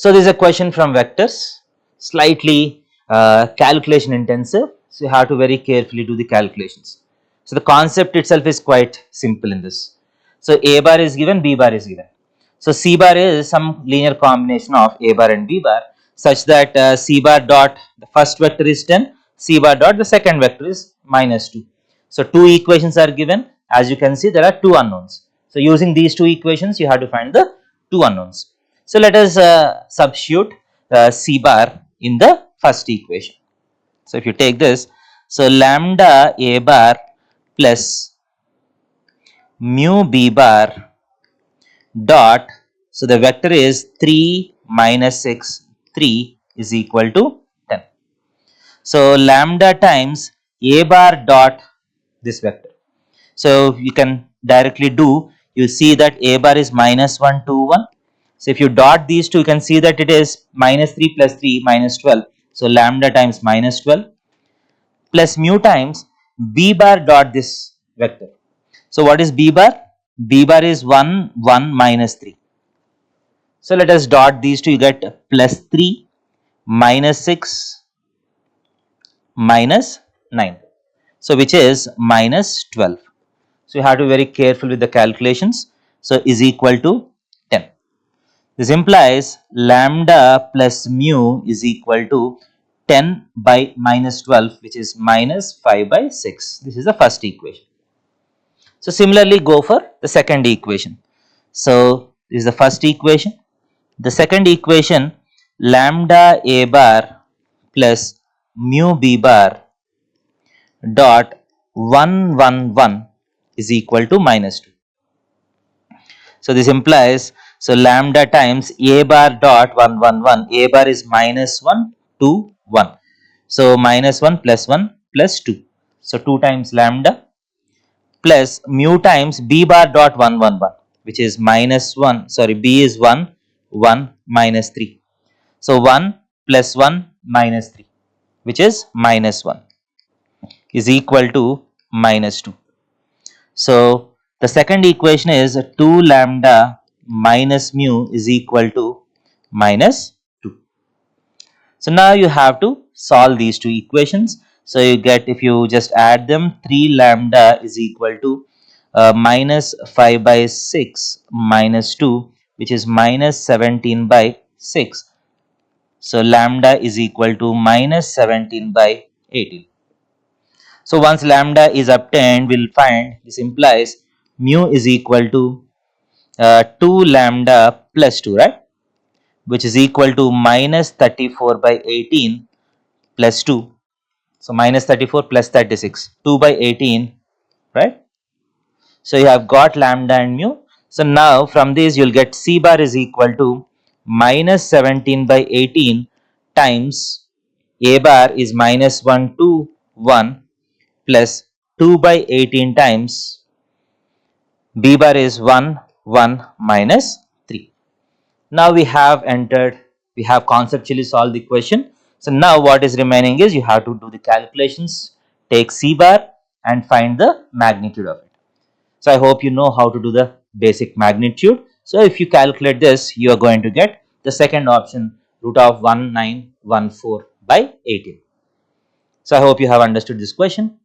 So this is a question from vectors, slightly calculation intensive. So you have to very carefully do the calculations. So the concept itself is quite simple in this. So A bar is given, B bar is given. So C bar is some linear combination of A bar and B bar such that C bar dot the first vector is 10, C bar dot the second vector is minus 2. So two equations are given. As you can see, there are two unknowns. So using these two equations, you have to find the two unknowns. So let us substitute C bar in the first equation. So if you take this, so lambda A bar plus mu B bar dot, so the vector is 3 minus 6, 3 is equal to 10. So lambda times A bar dot this vector. So you can directly do, you see that A bar is minus 1, 2, 1. So if you dot these two, you can see that it is minus 3 plus 3 minus 12. So lambda times minus 12 plus mu times B bar dot this vector. So what is B bar? B bar is 1, 1 minus 3. So let us dot these two, you get plus 3 minus 6 minus 9. So which is minus 12. So you have to be very careful with the calculations. So is equal to 10. This implies lambda plus mu is equal to 10 by minus 12, which is minus 5 by 6. This is the first equation. So similarly go for the second equation. So this is the first equation. The second equation, lambda A bar plus mu B bar dot 1, 1, 1 is equal to minus 2. So this implies, so lambda times A bar dot 1, 1, 1, A bar is minus 1, 2, 1. So minus 1 plus 1 plus 2. So 2 times lambda plus mu times B bar dot 1, 1, 1, which is minus 1, sorry, B is 1, 1 minus 3. So 1 plus 1 minus 3, which is minus 1, is equal to minus 2. So the second equation is 2 lambda minus mu is equal to minus 2. So now you have to solve these two equations. So you get, if you just add them, 3 lambda is equal to minus 5 by 6 minus 2, which is minus 17 by 6. So lambda is equal to minus 17 by 18. So once lambda is obtained, we'll find this implies mu is equal to 2 lambda plus 2, right? Which is equal to minus 34 by 18 plus 2. So minus 34 plus 36, 2 by 18, right? So you have got lambda and mu. So now from this you'll get C bar is equal to minus 17 by 18 times A bar is minus 1, 2, 1 plus 2 by 18 times B bar is 1, 1 minus 3. Now we have entered, we have conceptually solved the question. So now what is remaining is you have to do the calculations, take C bar and find the magnitude of it. So I hope you know how to do the basic magnitude. So if you calculate this, you are going to get the second option, root of 1914 by 18. So I hope you have understood this question.